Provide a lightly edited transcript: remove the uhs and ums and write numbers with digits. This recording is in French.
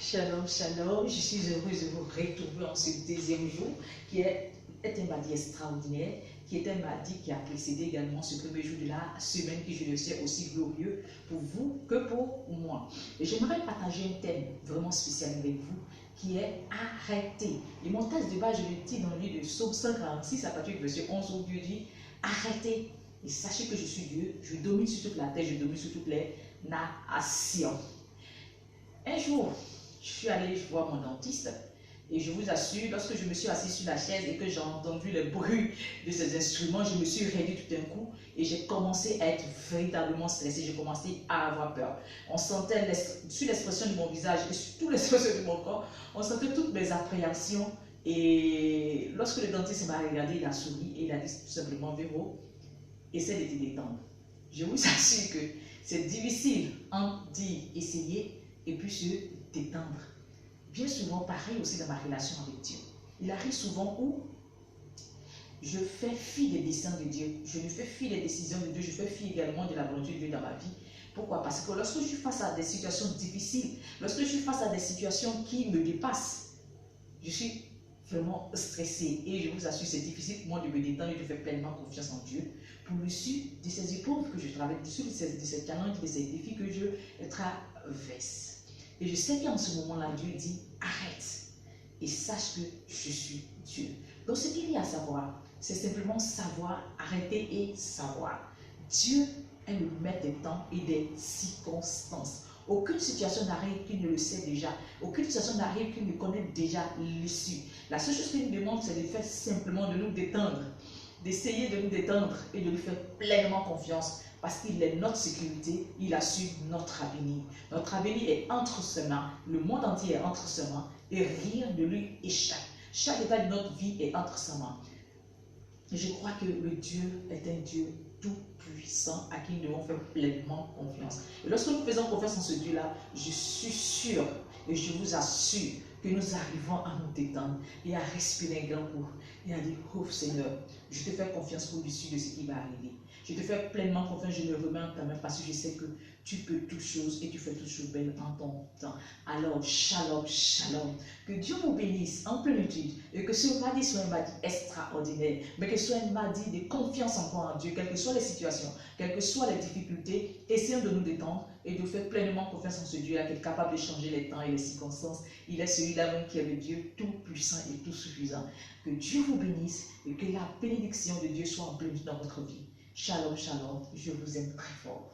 Shalom, shalom. Je suis heureuse de vous retrouver en ce deuxième jour qui est un mardi extraordinaire, qui est un mardi qui a précédé également ce premier jour de la semaine qui, je le sais, aussi glorieux pour vous que pour moi. Et j'aimerais partager un thème vraiment spécial avec vous qui est arrêter. Et mon texte de base, je le dis dans le livre de Psaume 146 à partir du verset 11 où Dieu dit arrêtez et sachez que je suis Dieu, je domine sur toute la terre, je domine sur toutes les nations. Un jour, je suis allée voir mon dentiste et je vous assure, lorsque je me suis assise sur la chaise et que j'ai entendu le bruit de ces instruments, je me suis réduite tout d'un coup et j'ai commencé à être véritablement stressée, j'ai commencé à avoir peur. On sentait sur l'expression de mon visage et sur toute l'expression de mon corps, on sentait toutes mes appréhensions. Et lorsque le dentiste m'a regardé, il a souri et il a dit tout simplement: Véro, essaie de te détendre. Je vous assure que c'est difficile entre dire essayer et puis se détendre. Bien souvent, pareil aussi dans ma relation avec Dieu. Il arrive souvent où je fais fi des desseins de Dieu, je ne fais fi des décisions de Dieu, je fais fi également de la volonté de Dieu dans ma vie. Pourquoi? Parce que lorsque je suis face à des situations difficiles, lorsque je suis face à des situations qui me dépassent, je suis vraiment stressée et je vous assure, c'est difficile pour moi de me détendre et de faire pleinement confiance en Dieu pour l'issue de ces épreuves que je travaille, de ces challenges, de ces défis que je traverse. Et je sais qu'en ce moment-là, Dieu dit arrête et sache que je suis Dieu. Donc ce qu'il y a à savoir, c'est simplement savoir, arrêter et savoir. Dieu est le maître des temps et des circonstances. Aucune situation n'arrive qu'il ne le sait déjà. Aucune situation n'arrive qu'il ne connaît déjà l'issue. La seule chose qu'il nous demande, c'est de faire simplement de nous détendre, d'essayer de nous détendre et de lui faire pleinement confiance parce qu'il est notre sécurité, il assure notre avenir. Notre avenir est entre ses mains, le monde entier est entre ses mains et rien ne lui échappe. Chaque état de notre vie est entre ses mains. Et je crois que le Dieu est un Dieu tout-puissant à qui nous devons faire pleinement confiance. Et lorsque nous faisons confiance en ce Dieu-là, je suis sûre et je vous assure que nous arrivons à nous détendre et à respirer un grand coup et à dire: oh Seigneur, je te fais confiance pour l'issue de ce qui va arriver. Je te fais pleinement confiance, je me remets en ta main parce que je sais que tu peux toutes choses et tu fais toutes choses belles en ton temps. Alors, shalom, shalom. Que Dieu vous bénisse en plénitude et que ce mardi soit un mardi extraordinaire, mais que ce soit un mardi de confiance encore en Dieu, quelles que soient les situations, quelles que soient les difficultés. Essayons de nous détendre et de faire pleinement confiance en ce Dieu-là qui est capable de changer les temps et les circonstances. Il est celui-là même qui est le Dieu tout-puissant et tout-suffisant. Que Dieu vous bénisse et que la bénédiction de Dieu soit en plénitude dans votre vie. Shalom, shalom. Je vous aime très fort.